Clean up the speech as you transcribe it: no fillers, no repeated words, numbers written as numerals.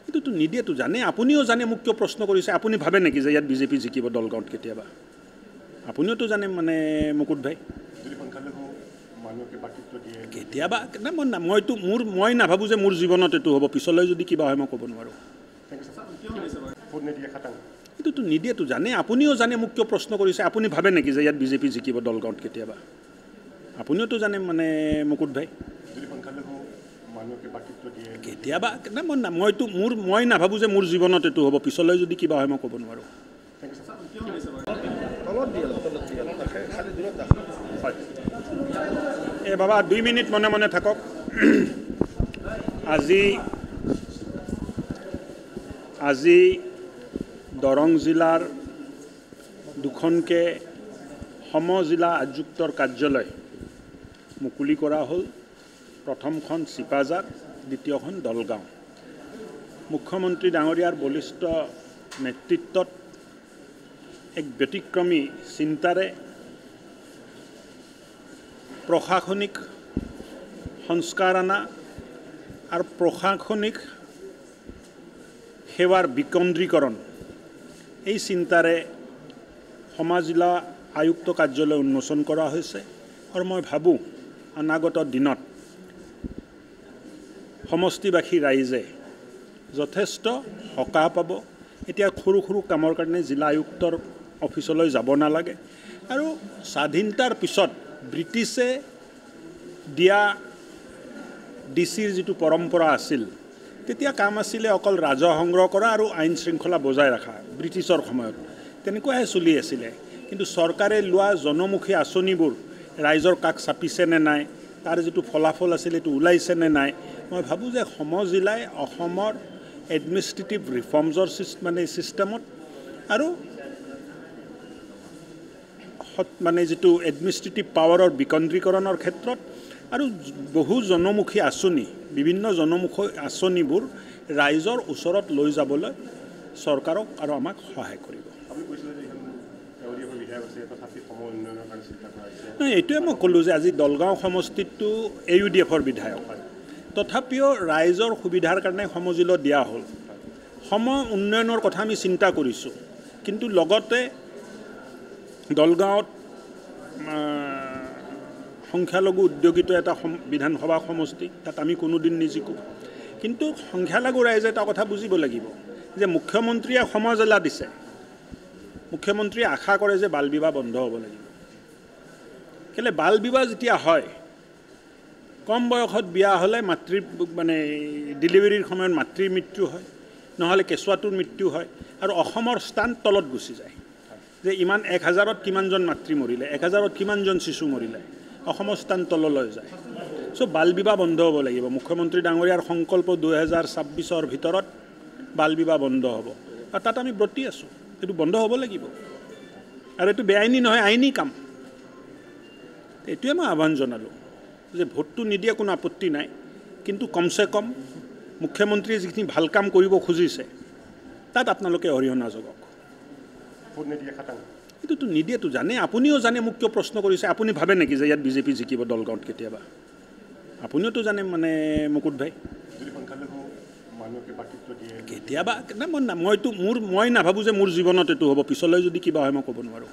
এইটোতো নিদিয়েতো জানে আপুনিও জানে মোক কিয় প্ৰশ্ন কৰিছে আপুনি ভাবে নেকি যে ইয়াত বিজেপি জিকিব দলগাঁৱত কেতিয়াবা আপুনিওতো জানে মানে মুকুট ভাই কেতিয়াবা না মই নাভাবোঁ যে মোৰ জীৱনত এইটো হ'ব পিছলৈ যদি কিবা হয় মই ক'ব নোৱাৰোঁ এইটোতো নিদিয়েতো জানে আপুনিও জানে মোক কিয় প্ৰশ্ন কৰিছে আপুনি ভাবে নেকি যে ইয়াত বিজেপি জিকিব দলগাঁৱত কেতিয়াবা আপুনিওতো জানে মানে মুকুট ভাই কেতিয়াবা না মই নাভাবোঁ যে মোৰ জীৱনত এইটো হ'ব পিছলৈ যদি কিবা হয় মই ক'ব নোৱাৰোঁ এ বাবা 2 মিনিট মনে মনে থাকক আজি দৰং জিলাৰ দুখনকৈ সমজিলা আযুক্তৰ কাৰ্যালয় মুকলি কৰা হ'ল প্ৰথমখন চিপাঝাৰ দ্বিতীয়খন দলগাঁও মুখ্যমন্ত্ৰী ডাঙৰীয়াৰ বলিষ্ঠ নেতৃত্বত এক ব্যতিক্ৰমী চিন্তাৰে প্ৰশাসনিক সংস্কাৰ আনা আৰু প্ৰশাসনিক সেৱাৰ বিকেন্দ্ৰীকৰণ এই চিন্তাৰে সমজিলা আয়ুক্ত কাৰ্যালয় উন্মোচন কৰা হৈছে আৰু মই ভাবোঁ অনাগত দিনত সমষ্টিবাসী ৰাইজে যথেষ্ট সকাহ পাব এতিয়া সৰু সৰু কামৰ কাৰণে জিলা আয়ুক্তৰ অফিচলৈ যাব নালাগে আৰু স্বাধীনতাৰ পিছত ব্ৰিটিছে দিয়া ডিচিৰ যিটো পৰম্পৰা আছিল তেতিয়া কাম আছিলে অকল ৰাজহ সংগ্ৰহ কৰা আৰু আইন শৃংখলা বজাই ৰখা ব্ৰিটিছৰ সময়ত তেনেকুৱাহে চলি আছিলে কিন্তু চৰকাৰে লোৱা জনমুখী আঁচনিবোৰ ৰাইজৰ কাষ চাপিছে নে নাই তাৰ যিটো ফলাফল আছিল এইটো ওলাইছে নে নাই মই ভাবোঁ যে সমজিলাই অসমৰ এডমিনিষ্ট্ৰেটিভ ৰিফৰ্মছৰ মানে ছিষ্টেমত আৰু মানে যিটো এডমিনিষ্ট্ৰেটিভ পাৱাৰৰ বিকেন্দ্ৰীকৰণৰ ক্ষেত্ৰত আৰু বহু জনমুখী আঁচনি বিভিন্ন জনমুখী আঁচনিবোৰ ৰাইজৰ ওচৰত লৈ যাবলৈ চৰকাৰক আৰু আমাক সহায় কৰিব এইটোৱে মই ক'লোঁ যে আজি দলগাঁও সমষ্টিটো AUDFৰ বিধায়ক তথাপিও ৰাইজৰ সুবিধাৰ কাৰণে সমজিলা দিয়া হ'ল উন্নয়নৰ কথা আমি চিন্তা কৰিছোঁ কিন্তু লগতে দলগাঁৱত সংখ্যালঘু উদ্যোগিত এটা বিধানসভা সমষ্টি তাত আমি কোনোদিন নিজিকোঁ কিন্তু সংখ্যালঘু ৰাইজে এটা কথা বুজিব লাগিব যে মুখ্যমন্ত্ৰীয়ে সমজিলা দিছে মুখ্যমন্ত্ৰীয়ে আশা কৰে যে বাল বিবাহ বন্ধ হ'ব লাগিব কেলে বাল বিবাহ যেতিয়া হয় কম বয়সত বিয়া হ'লে মানে ডেলিভাৰীৰ সময়ত মাতৃৰ মৃত্যু হয় নহ'লে কেঁচুৱাটোৰ মৃত্যু হয় আৰু অসমৰ স্থান তলত গুচি যায় যে ইমান 1000ত কিমানজন মাতৃ মৰিলে 1000ত কিমানজন শিশু মৰিলে অসমৰ স্থান তললৈ যায় চ' বাল বিবাহ বন্ধ হ'ব লাগিব মুখ্যমন্ত্ৰী ডাঙৰীয়াৰ সংকল্প 2026ৰ ভিতৰত বাল বিবাহ বন্ধ হ'ব আৰু তাত আমি ব্ৰতী আছোঁ এইটো বন্ধ হ'ব লাগিব আৰু এইটো বেআইনী নহয় আইনী কাম এইটোৱে মই আহ্বান জনালোঁ যে ভোটটো নিদিয়ে কোনো আপত্তি নাই কিন্তু কমচে কম মুখ্যমন্ত্ৰীয়ে যিখিনি ভাল কাম কৰিব খুজিছে তাত আপোনালোকে অৰিহণা যোগাওক এইটোতো নিদিয়েতো জানে আপুনিও জানে মোক কিয় প্ৰশ্ন কৰিছে আপুনি ভাবে নেকি যে ইয়াত বিজেপি জিকিব দলগাঁৱত কেতিয়াবা আপুনিওতো জানে মানে মুকুট ভাই কেতিয়াবা না মই নাভাবোঁ যে মোৰ জীৱনত এইটো হ'ব পিছলৈ যদি কিবা হয় মই ক'ব নোৱাৰোঁ